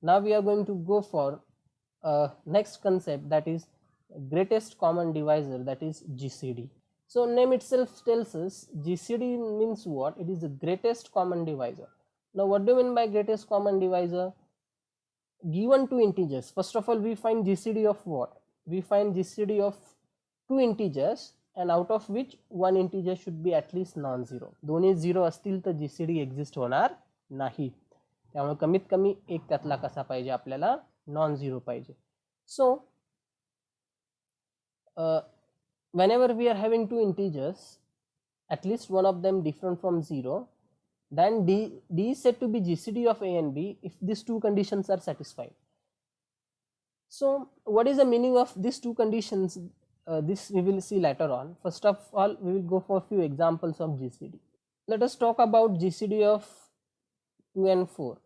Now we are going to go for next concept, that is greatest common divisor, that is GCD. So name itself tells us GCD means what? It is the greatest common divisor. Now what do you mean by greatest common divisor? Given two integers, first of all we find GCD of what? We find GCD of two integers, and out of which one integer should be at least non-zero. दोन्ही zero असतील तर GCD exist होणार नाही. त्यामुळे कमीत कमी एक त्यातला कसा पाहिजे आपल्याला? नॉन झिरो पाहिजे. सो whenever we are having two integers, at least one of them different from 0, then D is said to be GCD of A and B if these two conditions are satisfied. So what is the meaning of these two conditions? This we will see later on. First of all, we will go for a few examples of GCD. Let us talk about GCD of 2 and 4.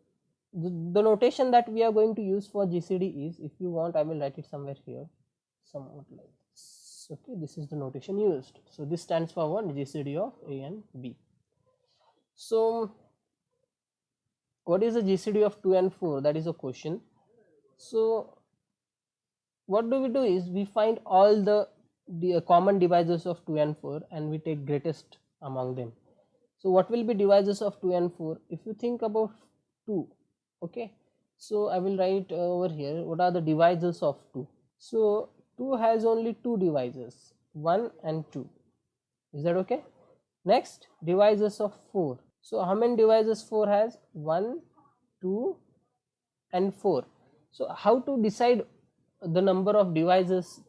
The notation that we are going to use for GCD is, if you want I will write it somewhere here, somewhat like this. Okay, this is the notation used. So this stands for what? GCD of A and B. So what is the GCD of 2 and 4? That is a question. So what do we do is we find all the common divisors of 2 and 4 and we take greatest among them. So what will be divisors of 2 and 4? If you think about 2, okay, so I will write over here what are the divisors of 2. So 2 has only two divisors, 1 and 2. Is that okay? Next, divisors of 4. So how many divisors 4 has? 1, 2 and 4. So how to decide the number of divisors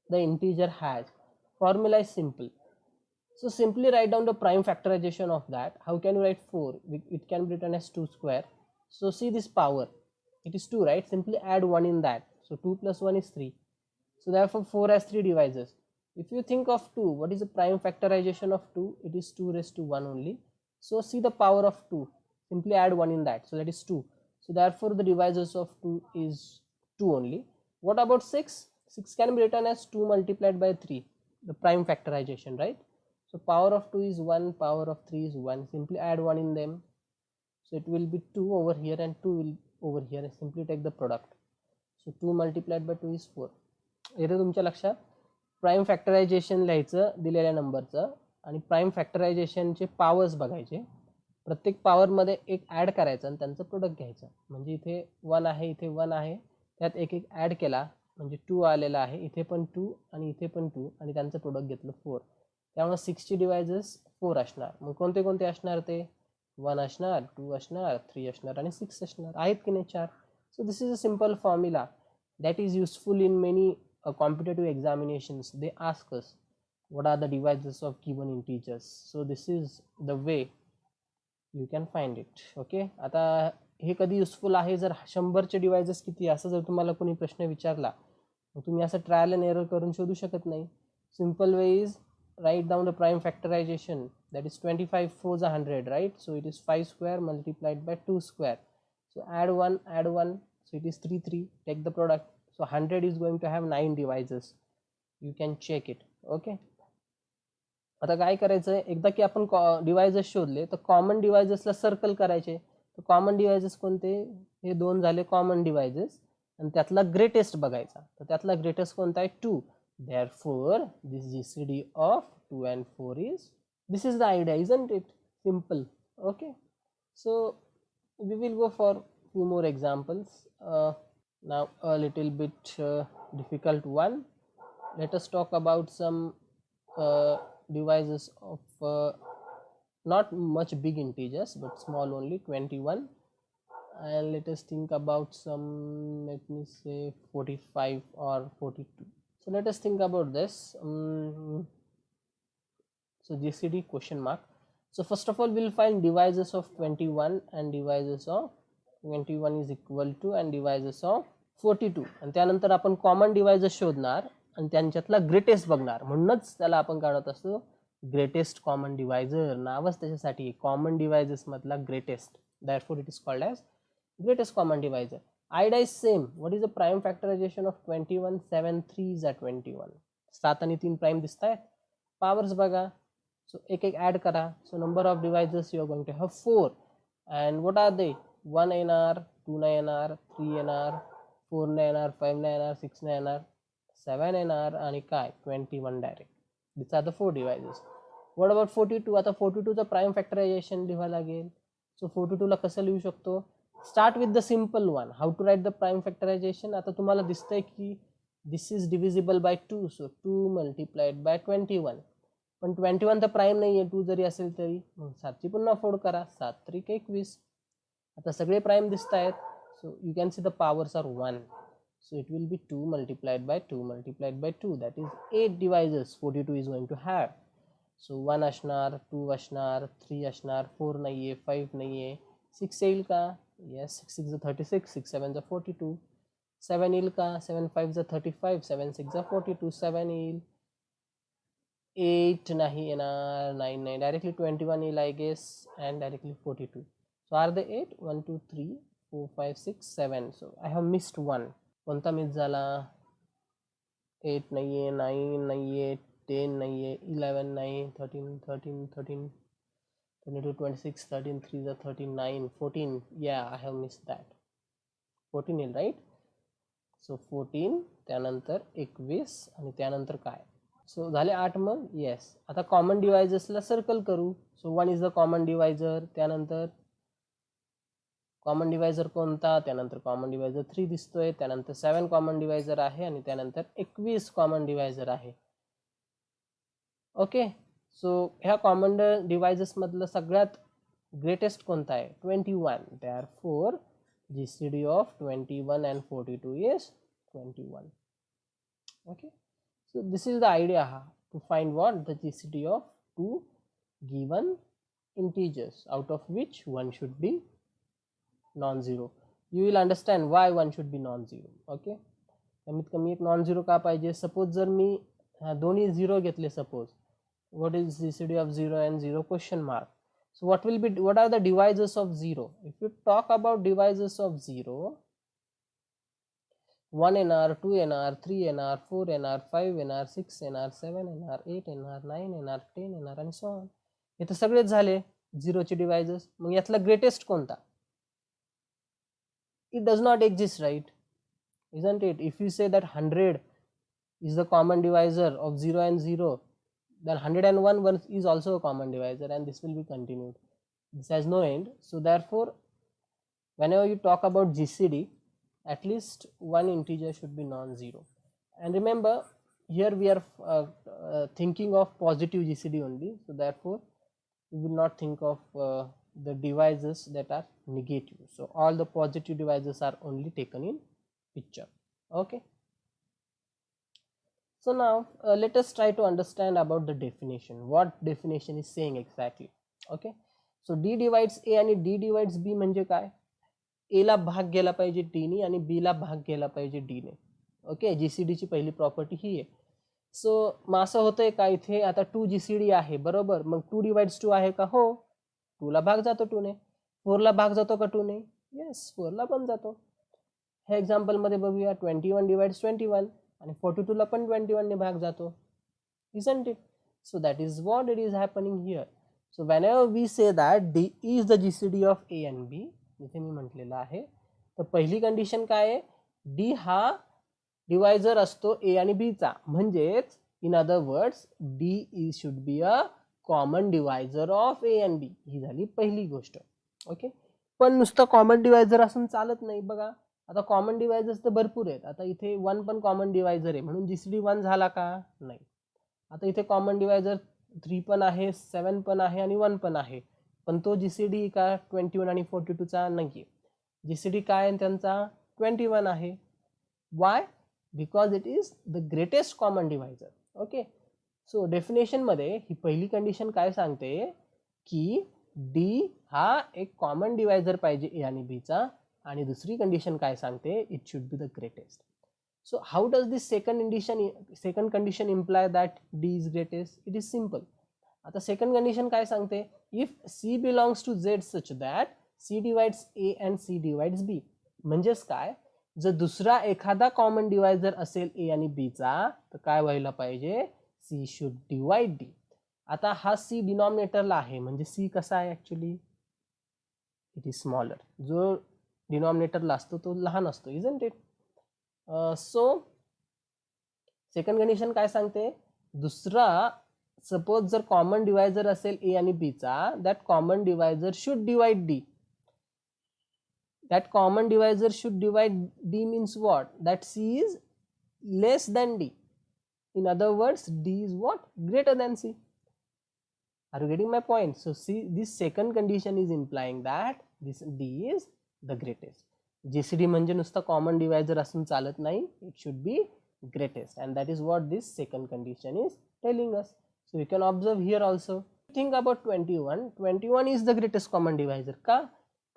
the integer has? Formula is simple. So simply write down the prime factorization of that. How can you write 4? It can be written as 2 square. So see this power, it is 2, right? Simply add 1 in that. So 2 plus 1 is 3. So therefore 4 has 3 divisors. If you think of 2, what is the prime factorization of 2? It is 2 raised to 1 only. So see the power of 2, simply add 1 in that, so that is 2. So therefore the divisors of 2 is 2 only. What about 6? 6 can be written as 2 multiplied by 3, the prime factorization, right? So power of 2 is 1, power of 3 is 1, simply add 1 in them. So it will be 2 over here and 2 will over here, and simply take the product. So 2 multiplied by 2 is 4. येथे तुमच्या लक्षात prime factorisation लिहायचं दिलेल्या नंबरचं आणि prime फॅक्टरायझेशनचे powers बघायचे, प्रत्येक पॉवरमध्ये एक ॲड करायचं आणि त्यांचं प्रोडक्ट घ्यायचं. म्हणजे इथे 1 आहे, इथे 1 आहे, त्यात एक एक ॲड केला म्हणजे 2 आलेला आहे, इथे पण 2 आणि इथे पण 2 आणि त्यांचं प्रोडक्ट घेतलं 4. त्यामुळे 6 ची डिवायजर्स 4 असणार. मग कोणते कोणते असणार ते? 1 असणार, 2 असणार, 3 असणार आणि 6 असणार. आहेत की नाही 4? So this is a simple formula that is useful in many competitive examinations. They ask us what are the divisors of given integers. So this is the way you can find it. Okay, आता हे कधी useful आहे जर 100चे divisors किती असं जर तुम्हाला कोणी प्रश्न विचारला, मग तुम्ही असं ट्रायल अँड एरर करून शोधू शकत नाही. Simple way is write down the prime factorization, that is 25 4s are 100, right? So it is 5 square multiplied by 2 square. So add 1, so it is 3 3, take the product. So 100 is going to have 9 divisors. You can check it. Okay, आता काय करायचं आहे, एकदा की आपण divisors शोधले तर common डिवायजर्सला circle करायचे. तर कॉमन डिवायजर्स कोणते? हे दोन झाले कॉमन डिवायजर्स आणि त्यातला ग्रेटेस्ट बघायचा. तर त्यातला ग्रेटेस्ट कोणता आहे? 2. Therefore this GCD of 2 and 4 is, this is the idea, isn't it? Simple. Okay, so we will go for few more examples. Now a little bit difficult one. Let us talk about some divisors of not much big integers but small only, 21, and let us think about some, let me say 45 or 42. So let us think about this. So GCD question mark. So first of all we'll find divisors of 21 and divisors of 21 is equal to and divisors of 42, आणि त्यानंतर आपण common डिवायजर शोधणार आणि त्यांच्यातला greatest बघणार. म्हणूनच त्याला आपण काढत असतो ग्रेटेस्ट कॉमन डिवायजर. नावच त्याच्यासाठी कॉमन डिवायजर्स मधला greatest. therefore it is called as greatest common divisor. Idea is same. What is the prime factorization of 21? 7 3s are 21. 7 आणि 3 प्राइम दिसत आहेत. पॉवर्स बघा, सो एक एक ॲड करा. So number of divisors you are going to have 4. and what are they? 1 येणार, 2 नाही येणार, 3 येणार, 4 नाही येणार, 5 नाही येणार, 6 नाही येणार, 7 येणार आणि काय 21 direct. This are the 4 divisors. What about 42? आता 42चं प्राईम फॅक्टरायझेशन लिहावं लागेल. सो 42ला कसं लिहू शकतो? Start with the simple one. How to write the prime factorization? आता तुम्हाला दिसतंय की this is divisible by 2, so 2 multiplied by 21. पण 21 तर प्राईम नाही आहे, 2 जरी असेल तरी. मग 7ची पुन्हा फोड करा, 7 त्रिक 21. आता सगळे प्राईम दिसत आहेत, so you can see the powers are 1. So it will be 2 multiplied by 2 multiplied by 2, that is 8 divisors 42 is going to have. So 1 असणार, 2 असणार, 3 असणार, 4 नाहीये, 5 नाहीये, 6 येईल का? Yes, 6 6 36, 6 7 42. 7 येईल का? 7 5 35, 7 6 42, 7 येईल. 8 नाही येणार, 9 नाही, डायरेक्टली 21 येईल I guess, and directly 42. So are the 8? 1 2 3 4 5 6 7. So I have missed 1. कोणता मिस झाला? 8 नाहीये, 9 नाहीये, 10 नाहीये, 11 नाही, 13 13 13 22 26 13 3 39 14. या आय हॅव मिस्ड दॅट. 14 येईल राईट. सो 14, त्यानंतर 21 आणि त्यानंतर काय? सो झाले 8. मग येस. आता कॉमन डिवायजर्सला सर्कल करू. सो 1 इज द कॉमन डिवायझर, त्यानंतर कॉमन डिवायझर कोणता? त्यानंतर कॉमन डिवायझर 3 दिसतोय, त्यानंतर 7 कॉमन डिवायझर आहे आणि त्यानंतर 21 कॉमन डिवायझर आहे. ओके. सो ह्या कॉमन डिवायझर्स मधलं सगळ्यात ग्रेटेस्ट कोणता आहे? 21. Therefore GCD of 21 and 42 is 21. Okay. So this is the idea to find what the GCD of two given integers, out of which one should be non-zero. You will understand why one should be non-zero. Okay. कमीत कमी एक non zero का पाहिजे? Suppose जर मी दोन्ही zero घेतले, suppose what is GCD of 0 and 0 question mark. So what are the divisors of 0? If you talk about divisors of 0, 1 NR, 2 NR, 3 NR, 4 NR, 5 NR, 6 NR, 7 NR, 8 NR, 9 NR, 10 NR आणि so on. हे तर सगळेच झाले झिरोचे divisors. मग यातला greatest कोणता? It does not exist, right? Isn't it? If you say that 100 is the common divisor of 0 and 0, then 101 is also a common divisor, and this will be continued. This has no end. So therefore, whenever you talk about GCD, at least one integer should be non-zero. And remember, here we are thinking of positive GCD only. So therefore, we will not think of the divisors that are negative. So all the positive divisors are only taken in picture. Okay. So now let us try to understand about the definition. What definition is saying exactly? Okay. So D divides A आणि D divides B म्हणजे काय? A ला भाग गेला पाहिजे D ने आणि B ला भाग गेला पाहिजे D ने. ओके. GCD ची पहिली प्रॉपर्टी ही आहे. सो मग असं होतंय का इथे? आता 2 GCD आहे बरोबर. मग 2 divides 2 आहे का? हो. 2 ला भाग जातो 2 ने. 4 ला भाग जातो का 2 ने? येस, 4 ला पण जातो. ह्या एक्झाम्पल मध्ये बघूया, 21 divides 21 आणि 42 ला पण 21 ने भाग जातो. Isn't it? So that is what it is happening here. So whenever we say that D is the GCD of A and B, इथे मी म्हटलेलं आहे, तर पहिली कंडिशन काय आहे? D हा डिवायझर असतो A आणि B चा. म्हणजेच in other words D should be a common divisor of A and B. ही झाली पहिली गोष्ट. ओके. पण नुसतं कॉमन डिवायझर असून चालत नाही. बघा आता कॉमन डिवायझर्स तर भरपूर आहेत. आता इथे 1 पण कॉमन डिवायझर आहे, म्हणून GCD 1 झाला का? नाही. आता इथे कॉमन डिवायझर 3 पण आहे, 7 पण आहे आणि 1 पण आहे, पण तो GCD का 21 आणि 42 चा नाहीये. GCD काय आहे त्यांचा? 21 आहे. Why? Because it is the greatest common divisor. Okay. So definition मध्ये ही पहिली कंडिशन काय सांगते की D हा एक कॉमन डिवायझर पाहिजे A आणि B चा, आणि दुसरी कंडिशन काय सांगते? It should be the greatest. So how does this second condition imply that D is greatest? It is simple. आता second condition काय सांगते? If C belongs to Z such that C divides A and C divides B. म्हणजेच काय? जर दुसरा एखादा common divisor असेल A आणि B चा, तर काय व्हायला पाहिजे? C should divide D. आता हा C डिनॉमिनेटरला आहे, म्हणजे C कसा आहे ऍक्च्युली? it is smaller. जो डिनॉमिनेटरला असतो तो लहान असतो, isn't it? So second condition काय सांगते, दुसरा सपोज जर कॉमन डिवायझर असेल ए आणि बी चा, that common divisor should divide D. That common divisor should divide D means what? That C is less than D. In other words, D is what? Greater than C. Are you getting my point? So see, this second condition is implying that this D is the greatest. GCD म्हणजे नुसतं common divisor असून चालत नाही, it should be greatest, and that is what this second condition is telling us. So you can observe here also. Think about 21. 21 is the greatest common divisor. का?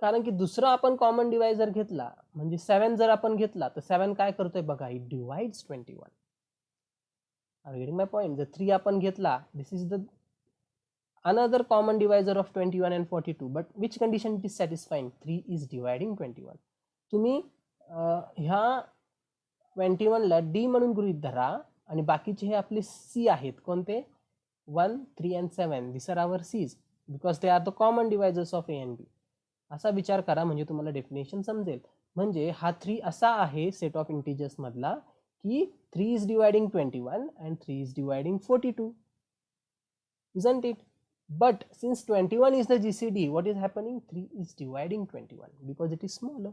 कारण की दुसरा आपण कॉमन डिवायझर घेतला म्हणजे 7 जर आपण घेतला तर 7 काय करतोय बघा, it divides 21. Are getting my point. जर 3 आपण घेतला, this is the another common divisor of 21 and 42, but which condition it is satisfying? 3 is dividing 21. तुम्ही ह्या 21 ला डी म्हणून गृहीत धरा आणि बाकीचे हे आपले सी आहेत. कोणते? 1, 3 and 7. This are our seas because they are the common divisors of a and b. असा विचार करा म्हणजे तुम्हाला डेफिनेशन समजेल. म्हणजे हा 3 असा आहे सेट ऑफ इंटिजर्स मधला की 3 is dividing 21 and 3 is dividing 42, isn't it? But since 21 is the GCD, what is happening? 3 is dividing 21 because it is smaller.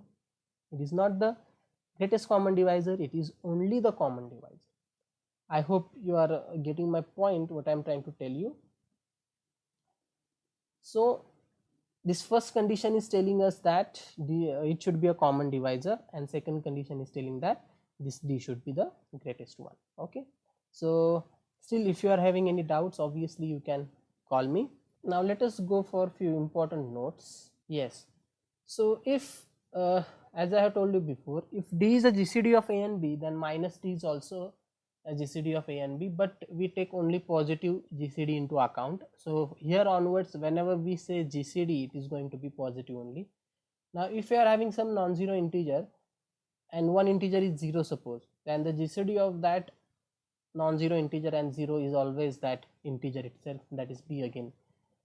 It is not the greatest common divisor, it is only the common divisor. I hope you are getting my point, what I am trying to tell you. So this first condition is telling us that it should be a common divisor, and second condition is telling that this D should be the greatest one. Okay, so still if you are having any doubts, obviously you can call me. Now let us go for few important notes. Yes, so if as I have told you before, if D is a GCD of A and B, then minus D is also a GCD of A and B, but we take only positive GCD into account. So here onwards, whenever we say GCD, it is going to be positive only. Now if you are having some non-zero integer and one integer is 0, suppose, then the GCD of that non-zero integer and 0 is always that integer itself, that is B again.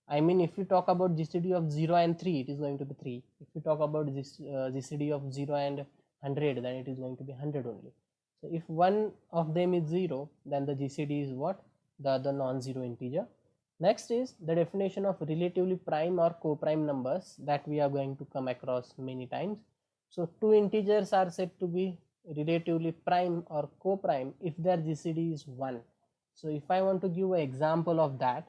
I mean, if you talk about GCD of 0 and 3, it is going to be 3. If you talk about this GCD of 0 and 100, then it is going to be 100 only. So if one of them is 0, then the GCD is what? The other non-zero integer. Next is the definition of relatively prime or co-prime numbers that we are going to come across many times. So two integers are said to be relatively prime or co-prime if their GCD is 1. So if I want to give an example of that,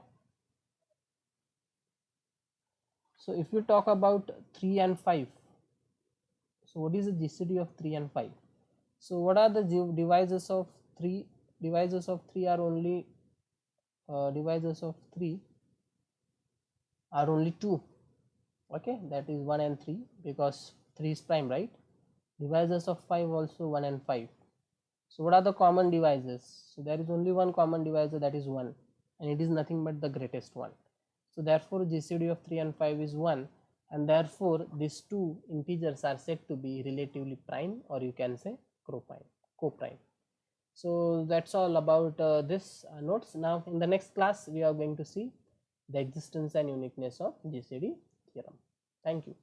so if you talk about 3 and 5, so what is the GCD of 3 and 5? So what are the divisors of 3? Divisors of 3 are only divisors of 3 are only 2. Okay, that is 1 and 3 because 3 is prime, right? Divisors of 5 also 1 and 5. So what are the common divisors? So there is only one common divisor, that is 1, and it is nothing but the greatest one. So therefore GCD of 3 and 5 is 1, and therefore these two integers are said to be relatively prime, or you can say co-prime. So that's all about this notes. Now in the next class we are going to see the existence and uniqueness of GCD theorem. Thank you.